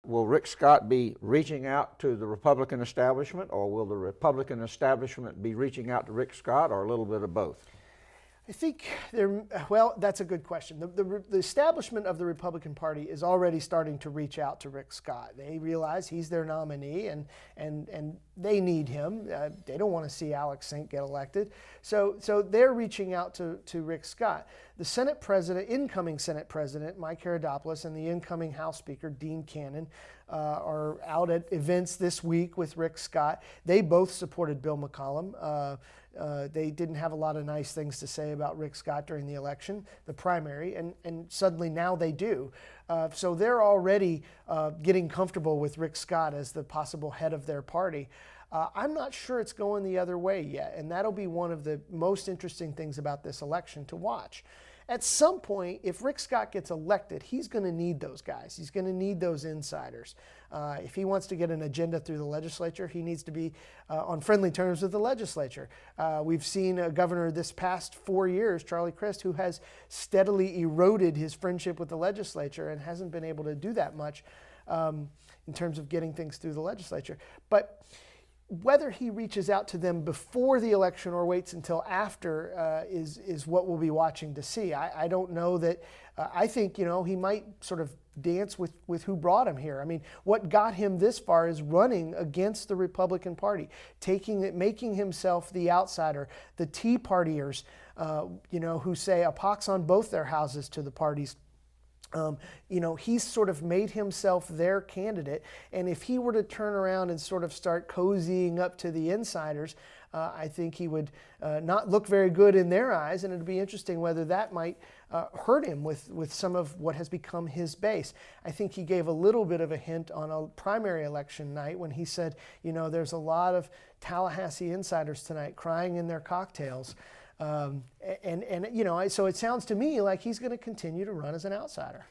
Will Rick Scott be reaching out to the Republican establishment, or will the Republican establishment be reaching out to Rick Scott, or a little bit of both? I think well, that's a good question. The establishment of the Republican Party is already starting to reach out to Rick Scott. They realize he's their nominee, and they need him. They don't want to see Alex Sink get elected. So they're reaching out to Rick Scott. The Senate President, incoming Senate President Mike Herodopoulos, and the incoming House Speaker Dean Cannon are out at events this week with Rick Scott. They both supported Bill McCollum. They didn't have a lot of nice things to say about Rick Scott during the election, the primary, and suddenly now they do. So they're already getting comfortable with Rick Scott as the possible head of their party. I'm not sure it's going the other way yet, and that'll be one of the most interesting things about this election to watch. At some point, if Rick Scott gets elected, he's going to need those guys. He's going to need those insiders. If he wants to get an agenda through the legislature, he needs to be on friendly terms with the legislature. We've seen a governor this past 4 years, Charlie Crist, who has steadily eroded his friendship with the legislature and hasn't been able to do that much in terms of getting things through the legislature. But whether he reaches out to them before the election or waits until after is what we'll be watching to see. I don't know that. I think he might sort of dance with who brought him here. I mean, what got him this far is running against the Republican Party, making himself the outsider. The Tea Partiers, who say a pox on both their houses to the parties. He's sort of made himself their candidate, and if he were to turn around and sort of start cozying up to the insiders, I think he would not look very good in their eyes, and it'd be interesting whether that might hurt him with some of what has become his base. I think he gave a little bit of a hint on a primary election night when he said, there's a lot of Tallahassee insiders tonight crying in their cocktails. So it sounds to me like he's going to continue to run as an outsider.